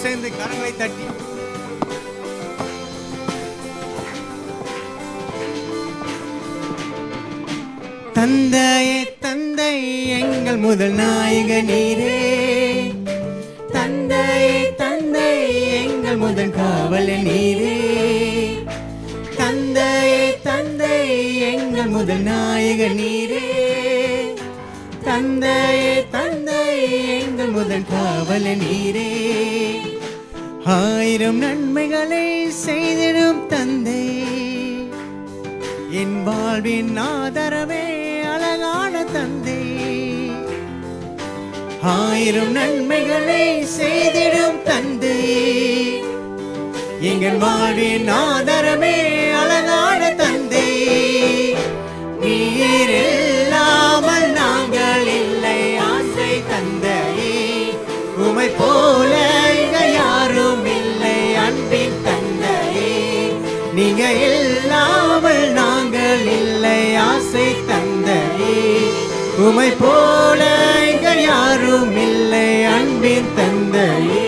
சேர்ந்து கரங்களை தட்டி தந்தையே தந்தை எங்கள் முதல் நாயக நீரே, தந்தையே தந்தை எங்கள் முதல் காவல நீரே, தந்தையே தந்தை எங்கள் முதல் நாயக நீரே, தந்தையே தந்தை எங்கள் முதல் காவல நீரே. ஆயிரம் நன்மைகளை செய்திடும் தந்தை, என் வாழ்வின் ஆதரவே அழகான தந்தை. ஆயிரம் நன்மைகளை செய்திடும் தந்தை, எங்கள் வாழ்வின் ஆதரவே அழகான தந்தை. நீர் இல்லாமல் நாங்கள் இல்லை ஆசை தந்தையே, உமை போல இங்க யாரும் இல்லை அன்பின் தந்தையே. நீங்க இல்லாமல் நாங்கள் இல்லை ஆசை தந்தையே, உமை போல இங்க யாரும் இல்லை அன்பின் தந்தையே.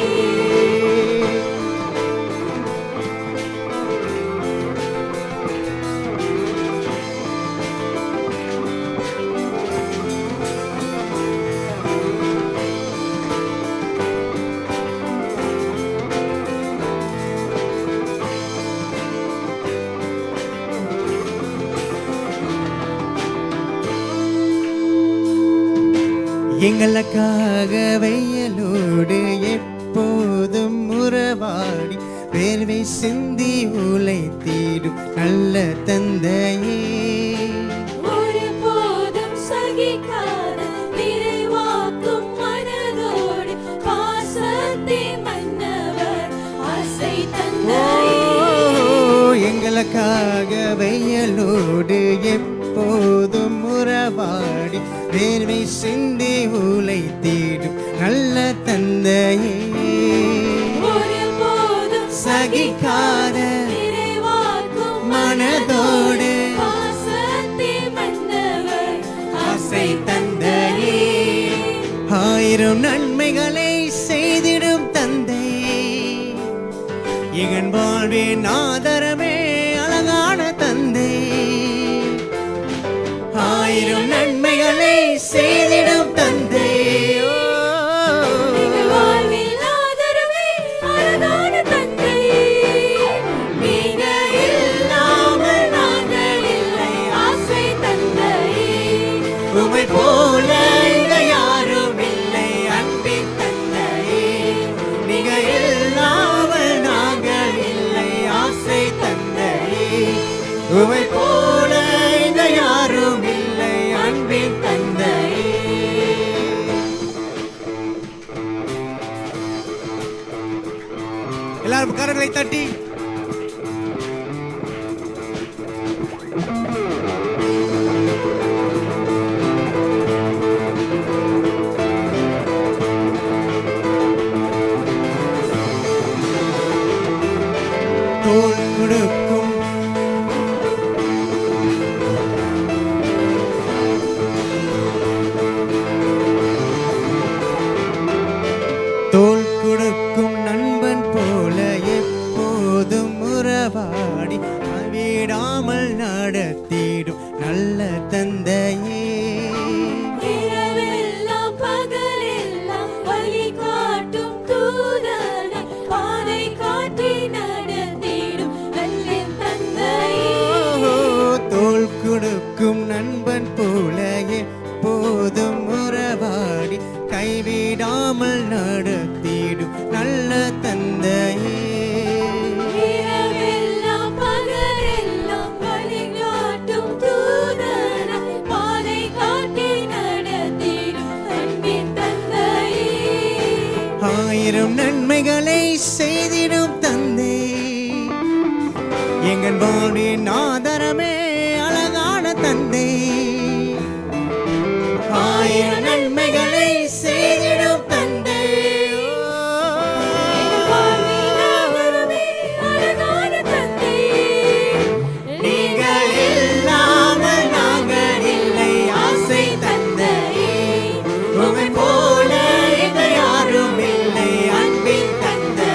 எங்களுக்காக வெயிலோடு எப்போதும் உறவாடி வேர்வை சிந்தி உழைத்திடும் நல்ல தந்தையே. ஒருபோதும் சகிக்காத நிறைவாக்கும் மனதோடு பாசத்தை மன்னவர் ஆசை தந்தையே. எங்களுக்காக வெயிலோடு எப்போதும் உறவாடி வேர்வை சிந்தி உழைத்திடும் நல்ல தந்தையே. ஒருபோதும் சகிக்காத நிறைவாக்கும் மனதோடு பாசத்தை மன்னவர் ஆசை தந்தையே. ஆயிரம் நன்மைகளை செய்திடும் தந்தை, என் வாழ்வின் ஆதரமே அழகான தந்தை. ஆயிரம் நன்மைகளை செய்திடும் தந்தை, எங்கள் வாழ்வில் ஆதரவே அழகான தந்தை. நீங்க இல்லாமல் நாங்கள் இல்லை ஆசை தந்தையே, உமை போல இங்க யாரும் இல்லை அன்பின் தந்தையே. நீங்க இல்லாமல் நாங்கள் இல்லை ஆசை தந்தையே, உமை போல இங்க யாரும் இல்லை அன்பின் தந்தையே. எல்லாரும் கரங்களை தட்டி தோள் கொடுக்கும் தோள் கொடுக்கும் நண்பன் போல எப்போதும் உறவாடி விடாமல் நடத்திடும் நல்ல தந்தையே. இரவெல்லாம் பகலெல்லாம் வழி காட்டும் தூதனாய் பாதை காட்டி நடத்திடும் நல்ல தந்தையே. தோள் கொடுக்கும் நண்பன் போல எப்போதும் உறவாடி கைவிடாமல் நடத்திடும் நல்ல தந்தையே. இரவெல்லாம் பகலெல்லாம் வழி காட்டும் தூதனாய் பாதை காட்டி நடத்திடும் அன்பின் தந்தையே. ஆயிரம் நன்மைகளை செய்திடும் தந்தை, எங்கள் வாழ்வின் ஆதரமே அழகான தந்தை. ஆயிரம் நன்மைகளை செய்திடும் தந்தை, எங்கள் வாழ்வில் ஆதரவே அழகான தந்தை. நீங்கள் இல்லாமல் நாங்கள் இல்லை ஆசை தந்தையே, உமை போல இங்க யாரும் இல்லை அன்பின் தந்தை.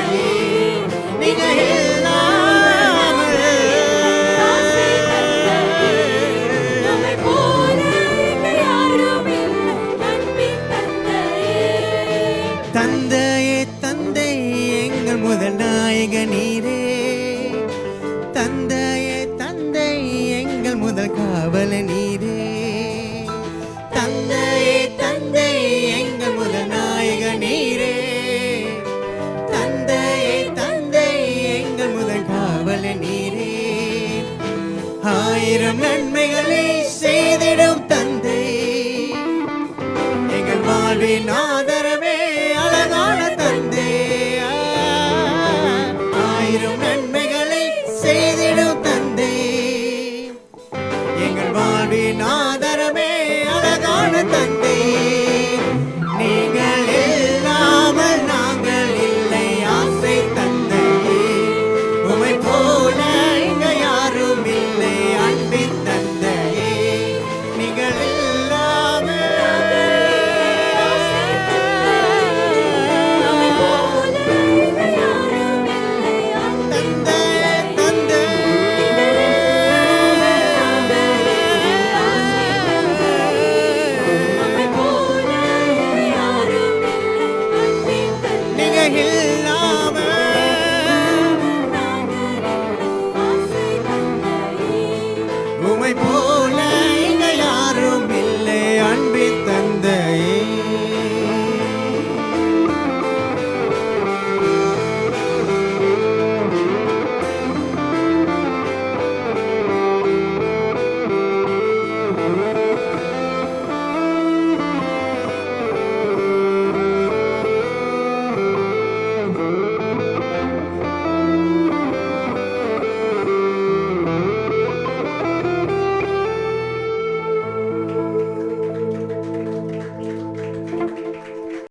காவல நீரே. தந்தையே தந்தை எங்கள் முதல் நாயக நீரே. தந்தையே தந்தை எங்கள் முதல் காவல நீரே. ஆயிரம் நன்மைகளை செய்திடும்